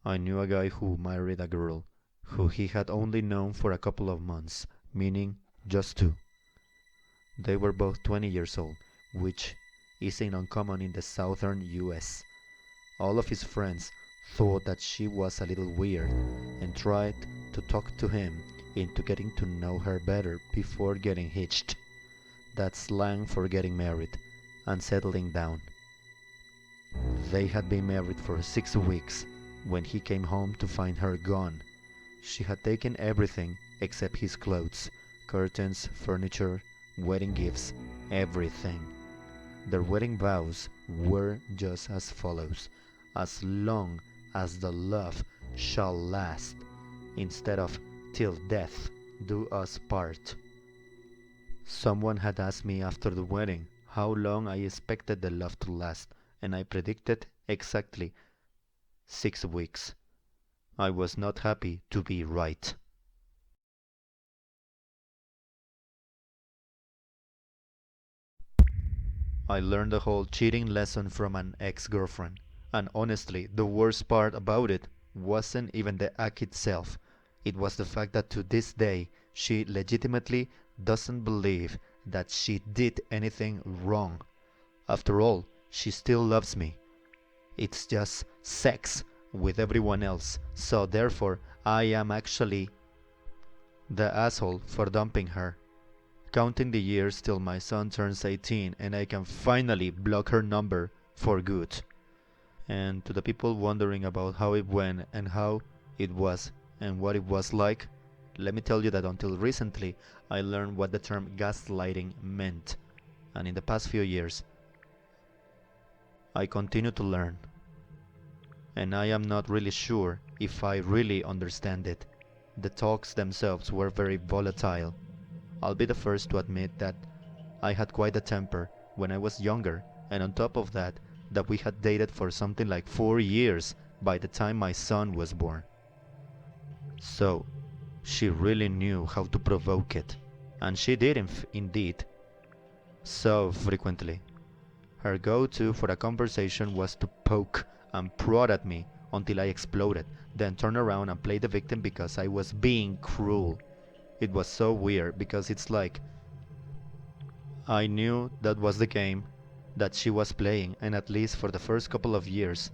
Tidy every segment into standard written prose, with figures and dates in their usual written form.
I knew a guy who married a girl who he had only known for a couple of months, meaning just two. They were both 20 years old, which isn't uncommon in the southern US. All of his friends thought that she was a little weird and tried to talk to him into getting to know her better before getting hitched. That's slang for getting married and settling down. They had been married for 6 weeks when he came home to find her gone. She had taken everything except his clothes, curtains, furniture, wedding gifts, everything. Their wedding vows were just as follows: as long as the love shall last, instead of till death do us part. Someone had asked me after the wedding how long I expected the love to last, and I predicted exactly 6 weeks. I was not happy to be right. I learned the whole cheating lesson from an ex-girlfriend, and honestly, the worst part about it wasn't even the act itself. It was the fact that to this day, she legitimately doesn't believe that she did anything wrong. After all, she still loves me. It's just sex with everyone else, so therefore I am actually the asshole for dumping her. Counting the years till my son turns 18 and I can finally block her number for good. And to the people wondering about how it went and how it was and what it was like, let me tell you that until recently I learned what the term gaslighting meant, and in the past few years I continue to learn, and I am not really sure if I really understand it. The talks themselves were very volatile. I'll be the first to admit that I had quite a temper when I was younger, and on top of that we had dated for something like 4 years by the time my son was born. So, she really knew how to provoke it, and she did indeed, so frequently. Her go-to for a conversation was to poke and prod at me until I exploded, then turn around and play the victim because I was being cruel. It was so weird because it's like I knew that was the game that she was playing, and at least for the first couple of years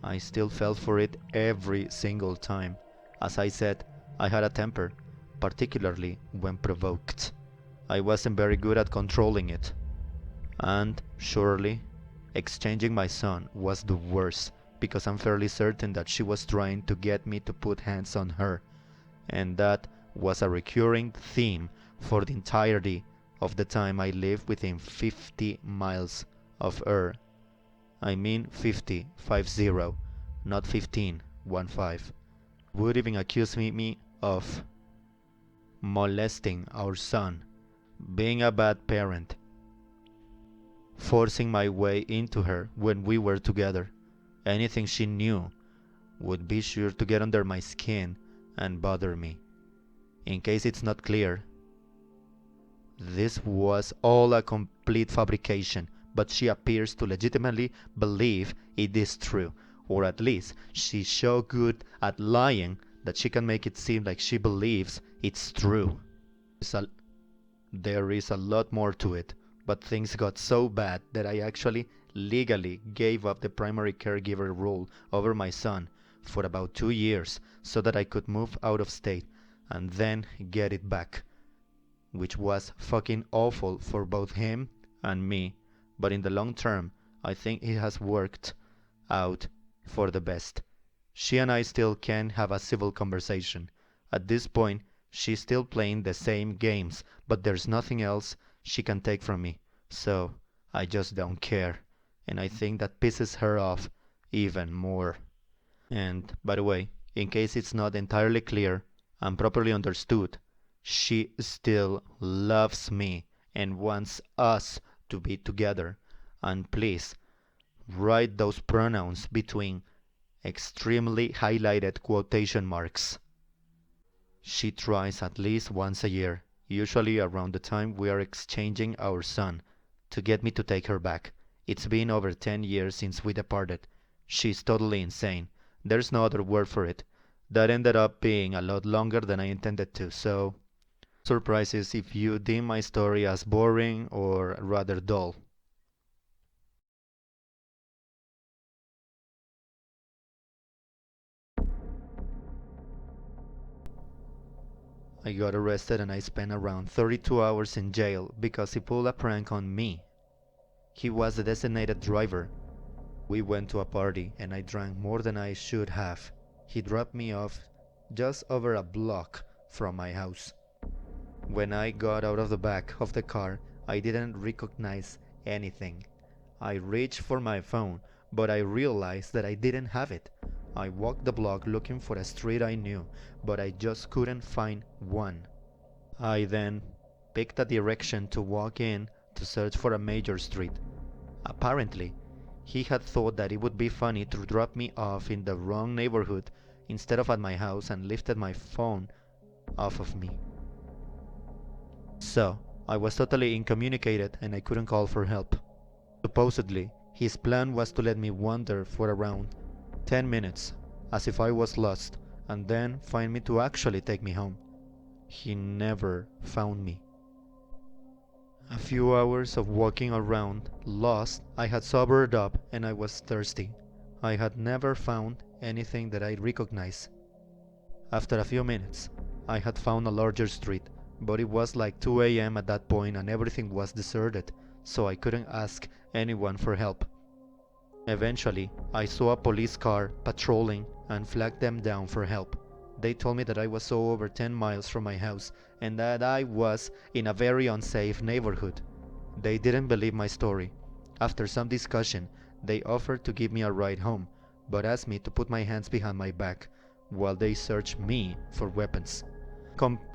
I still fell for it every single time. As I said, I had a temper, particularly when provoked. I wasn't very good at controlling it. And surely, exchanging my son was the worst, because I'm fairly certain that she was trying to get me to put hands on her, and that was a recurring theme for the entirety of the time I lived within 50 miles of her. I mean 50, 50, not 15, 15. Would even accuse me of molesting our son, being a bad parent, forcing my way into her when we were together. Anything she knew would be sure to get under my skin and bother me. In case it's not clear, this was all a complete fabrication, but she appears to legitimately believe it is true, or at least she's so good at lying that she can make it seem like she believes it's true. There is a lot more to it, but things got so bad that I actually legally gave up the primary caregiver role over my son for about 2 years so that I could move out of state and then get it back, which was fucking awful for both him and me, but in the long term I think it has worked out for the best. She and I still can have a civil conversation. At this point, she's still playing the same games, but there's nothing else she can take from me, so I just don't care, and I think that pisses her off even more. And, by the way, in case it's not entirely clear and properly understood, she still loves me and wants us to be together. And please, write those pronouns between extremely highlighted quotation marks. She tries at least once a year, usually around the time we are exchanging our son, to get me to take her back. It's been over 10 years since we departed. She's totally insane. There's no other word for it. That ended up being a lot longer than I intended to, so surprises if you deem my story as boring or rather dull. I got arrested and I spent around 32 hours in jail because he pulled a prank on me. He was the designated driver. We went to a party and I drank more than I should have. He dropped me off just over a block from my house. When I got out of the back of the car, I didn't recognize anything. I reached for my phone, but I realized that I didn't have it. I walked the block looking for a street I knew, but I just couldn't find one. I then picked a direction to walk in to search for a major street. Apparently, he had thought that it would be funny to drop me off in the wrong neighborhood instead of at my house and lifted my phone off of me. So, I was totally incommunicated and I couldn't call for help. Supposedly, his plan was to let me wander for around 10 minutes, as if I was lost, and then find me to actually take me home. He never found me. A few hours of walking around, lost, I had sobered up and I was thirsty. I had never found anything that I recognized. After a few minutes, I had found a larger street, but it was like 2 a.m. at that point and everything was deserted, so I couldn't ask anyone for help. Eventually, I saw a police car patrolling and flagged them down for help. They told me that I was so over 10 miles from my house and that I was in a very unsafe neighborhood. They didn't believe my story. After some discussion, they offered to give me a ride home, but asked me to put my hands behind my back while they searched me for weapons.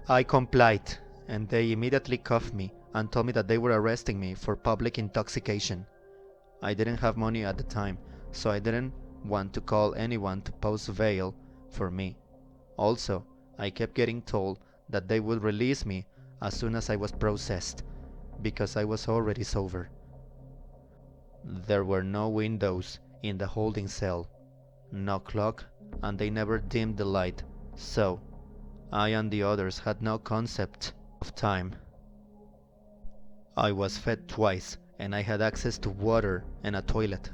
I complied, and they immediately cuffed me and told me that they were arresting me for public intoxication. I didn't have money at the time, so I didn't want to call anyone to post bail for me. Also, I kept getting told that they would release me as soon as I was processed, because I was already sober. There were no windows in the holding cell, no clock, and they never dimmed the light, so I and the others had no concept of time. I was fed twice, and I had access to water and a toilet.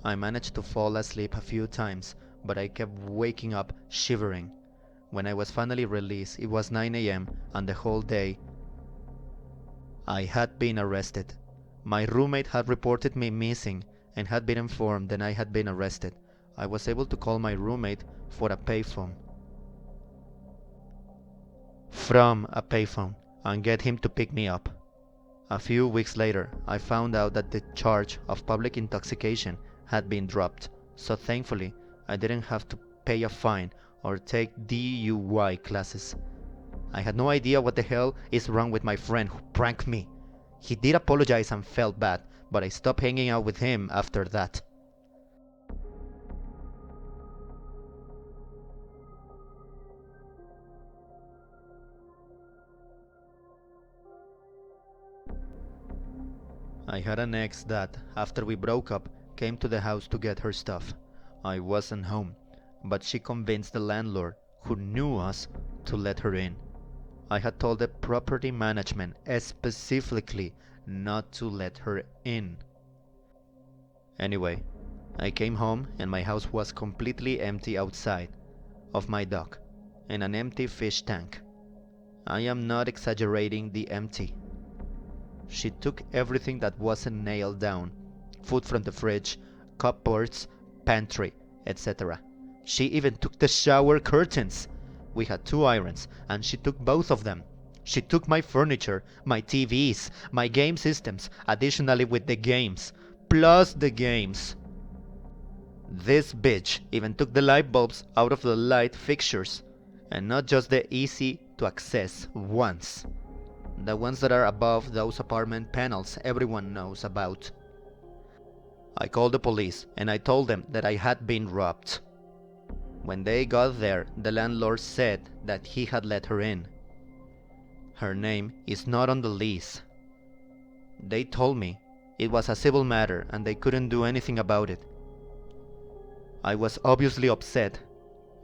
I managed to fall asleep a few times, but I kept waking up shivering. When I was finally released, it was 9 a.m. and the whole day I had been arrested. My roommate had reported me missing and had been informed that I had been arrested. I was able to call my roommate from a payphone and get him to pick me up. A few weeks later, I found out that the charge of public intoxication had been dropped, so thankfully I didn't have to pay a fine or take DUI classes. I had no idea what the hell is wrong with my friend who pranked me. He did apologize and felt bad, but I stopped hanging out with him after that. I had an ex that, after we broke up, came to the house to get her stuff. I wasn't home, but she convinced the landlord, who knew us, to let her in. I had told the property management specifically not to let her in. Anyway, I came home and my house was completely empty outside of my dock and an empty fish tank. I am not exaggerating the empty. She took everything that wasn't nailed down, food from the fridge, cupboards, pantry, etc. She even took the shower curtains. We had 2 irons, and she took both of them. She took my furniture, my TVs, my game systems, additionally with the games, plus the games. This bitch even took the light bulbs out of the light fixtures, and not just the easy to access ones. The ones that are above those apartment panels everyone knows about. I called the police and I told them that I had been robbed. When they got there, the landlord said that he had let her in. Her name is not on the lease. They told me it was a civil matter and they couldn't do anything about it. I was obviously upset,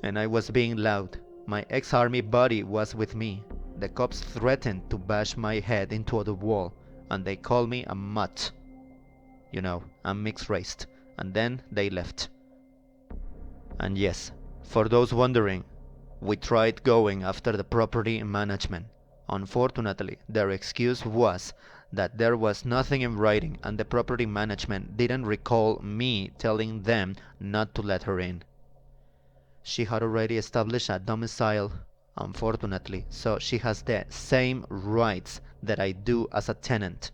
and I was being loud. My ex-army buddy was with me. The cops threatened to bash my head into the wall, and they called me a mutt. You know, I'm mixed-raced. And then they left. And yes, for those wondering, we tried going after the property management. Unfortunately, their excuse was that there was nothing in writing and the property management didn't recall me telling them not to let her in. She had already established a domicile, unfortunately, so she has the same rights that I do as a tenant.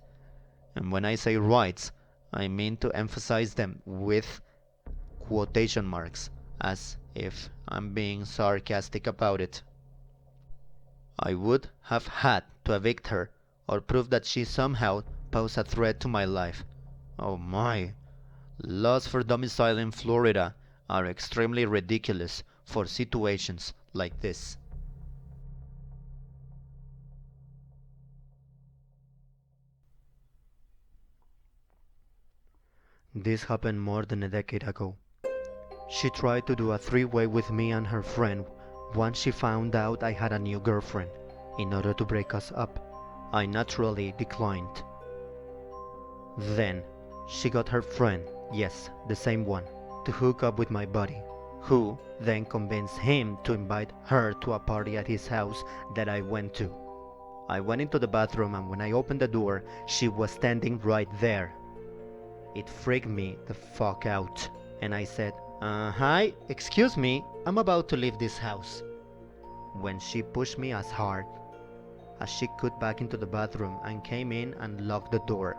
And when I say rights, I mean to emphasize them with quotation marks, as if I'm being sarcastic about it. I would have had to evict her or prove that she somehow posed a threat to my life. Oh my, laws for domicile in Florida are extremely ridiculous for situations like this. This happened more than a decade ago. She tried to do a three-way with me and her friend once she found out I had a new girlfriend. In order to break us up, I naturally declined. Then, she got her friend, yes, the same one, to hook up with my buddy, who then convinced him to invite her to a party at his house that I went to. I went into the bathroom, and when I opened the door, she was standing right there. It freaked me the fuck out, and I said, hi, excuse me, I'm about to leave this house. When she pushed me as hard as she could back into the bathroom and came in and locked the door.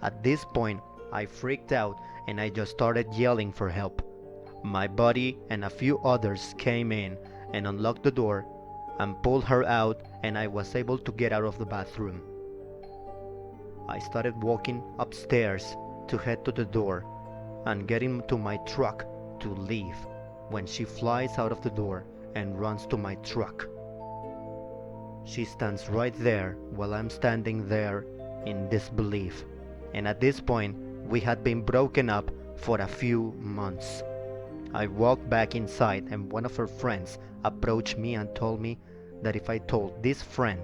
At this point, I freaked out and I just started yelling for help. My buddy and a few others came in and unlocked the door and pulled her out, and I was able to get out of the bathroom. I started walking upstairs to head to the door and get into my truck to leave when she flies out of the door and runs to my truck. She stands right there while I'm standing there in disbelief, and at this point we had been broken up for a few months. I walked back inside, and one of her friends approached me and told me that if I told this friend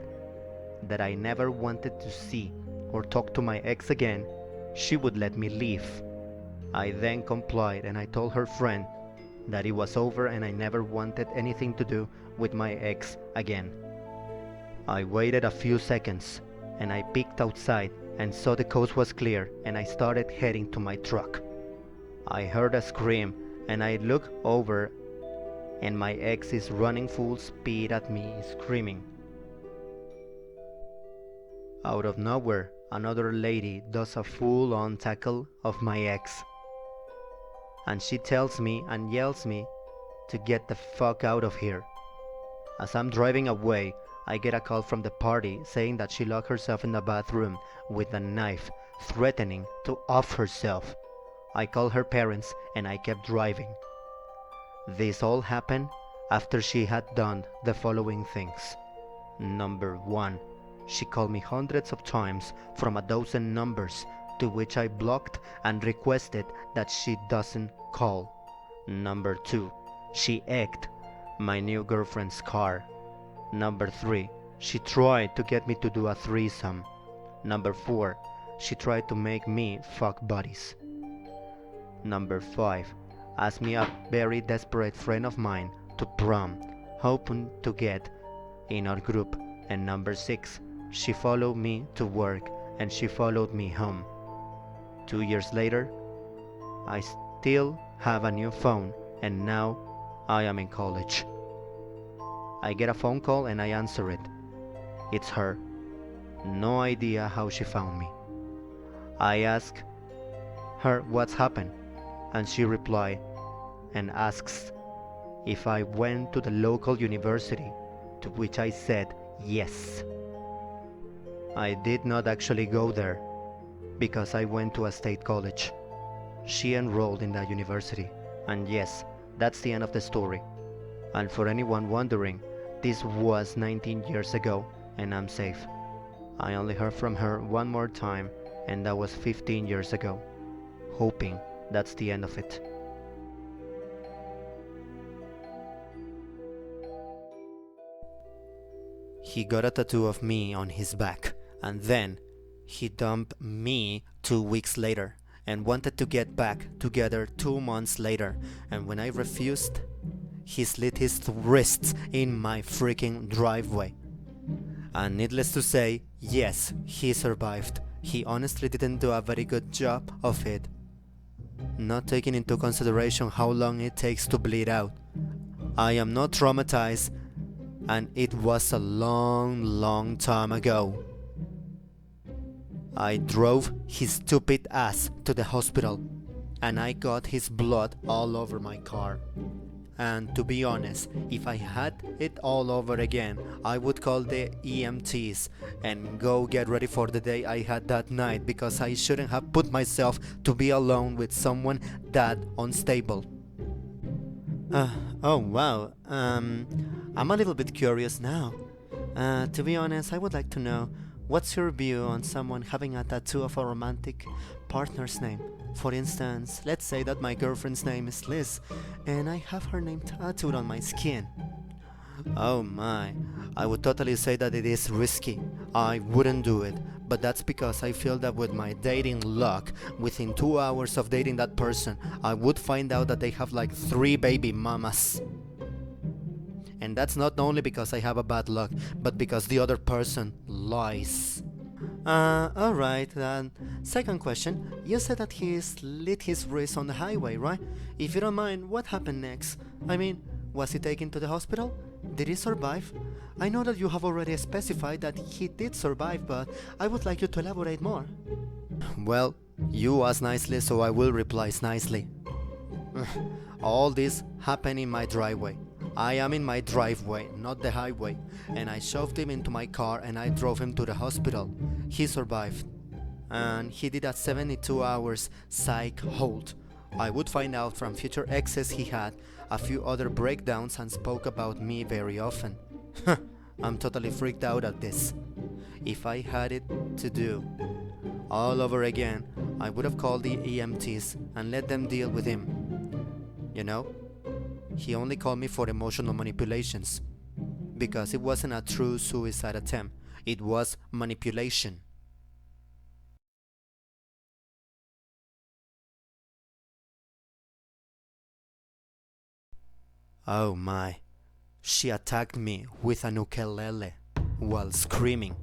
that I never wanted to see or talk to my ex again, she would let me leave. I then complied, and I told her friend that it was over and I never wanted anything to do with my ex again. I waited a few seconds and I peeked outside and saw the coast was clear, and I started heading to my truck. I heard a scream and I looked over, and my ex is running full speed at me, screaming. Out of nowhere, another lady does a full-on tackle of my ex, and she tells me and yells me to get the fuck out of here. As I'm driving away, I get a call from the party saying that she locked herself in the bathroom with a knife, threatening to off herself. I called her parents and I kept driving. This all happened after she had done the following things. Number 1, she called me hundreds of times from a dozen numbers, to which I blocked and requested that she doesn't call. Number 2, she egged my new girlfriend's car. Number 3, she tried to get me to do a threesome. Number 4, she tried to make me fuck buddies. Number 5, asked me, a very desperate friend of mine, to prom, hoping to get in our group. And number 6, she followed me to work and she followed me home. 2 years later, I still have a new phone, and now I am in college. I get a phone call and I answer it. It's her. No idea how she found me. I ask her what's happened, and she replied and asks if I went to the local university, to which I said yes. I did not actually go there because I went to a state college. She enrolled in that university, and yes, that's the end of the story. And for anyone wondering, this was 19 years ago and I'm safe. I only heard from her one more time, and that was 15 years ago. Hoping that's the end of it. He got a tattoo of me on his back, and then he dumped me 2 weeks later and wanted to get back together 2 months later, and when I refused, he slit his wrists in my freaking driveway. And needless to say, yes, he survived. He honestly didn't do a very good job of it, not taking into consideration how long it takes to bleed out. I am not traumatized, and it was a long time ago. I drove his stupid ass to the hospital, and I got his blood all over my car. And to be honest, if I had it all over again, I would call the EMTs and go get ready for the day I had that night, because I shouldn't have put myself to be alone with someone that unstable. Oh wow, I'm a little bit curious now. To be honest, I would like to know, what's your view on someone having a tattoo of a romantic partner's name? For instance, let's say that my girlfriend's name is Liz, and I have her name tattooed on my skin. Oh my, I would totally say that it is risky. I wouldn't do it, but that's because I feel that with my dating luck, within 2 hours of dating that person, I would find out that they have like 3 baby mamas. And that's not only because I have a bad luck, but because the other person lies. Alright, second question. You said that he slit his wrist on the highway, right? If you don't mind, what happened next? I mean, was he taken to the hospital? Did he survive? I know that you have already specified that he did survive, but I would like you to elaborate more. Well, you asked nicely, so I will reply nicely. All this happened in my driveway. I am in my driveway, not the highway, and I shoved him into my car and I drove him to the hospital. He survived, and he did a 72 hours psych hold. I would find out from future exes he had a few other breakdowns and spoke about me very often. I'm totally freaked out at this. If I had it to do all over again, I would have called the EMTs and let them deal with him. You know? He only called me for emotional manipulations, because it wasn't a true suicide attempt, it was manipulation. Oh my, she attacked me with an ukulele while screaming.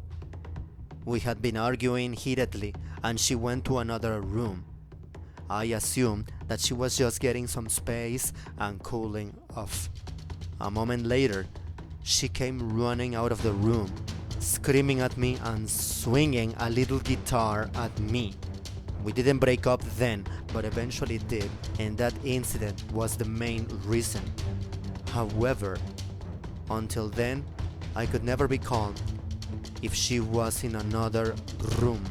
We had been arguing heatedly and she went to another room. I assumed that she was just getting some space and cooling off. A moment later, she came running out of the room, screaming at me and swinging a little guitar at me. We didn't break up then, but eventually did, and that incident was the main reason. However, until then, I could never be calm if she was in another room.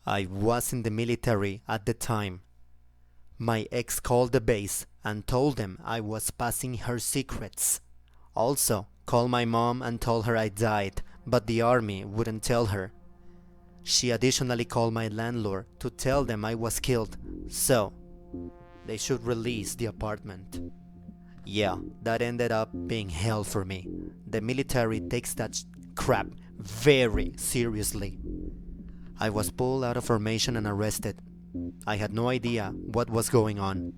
I was in the military at the time. My ex called the base and told them I was passing her secrets. Also called my mom and told her I died, but the army wouldn't tell her. She additionally called my landlord to tell them I was killed, so they should release the apartment. Yeah, that ended up being hell for me. The military takes that crap very seriously. I was pulled out of formation and arrested. I had no idea what was going on.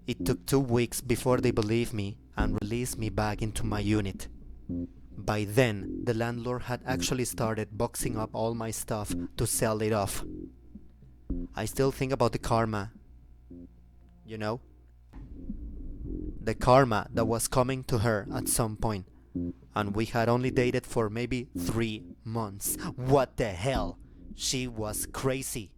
It took 2 weeks before they believed me and released me back into my unit. By then, the landlord had actually started boxing up all my stuff to sell it off. I still think about the karma. You know? The karma that was coming to her at some point. And we had only dated for maybe 3 months. What the hell? She was crazy.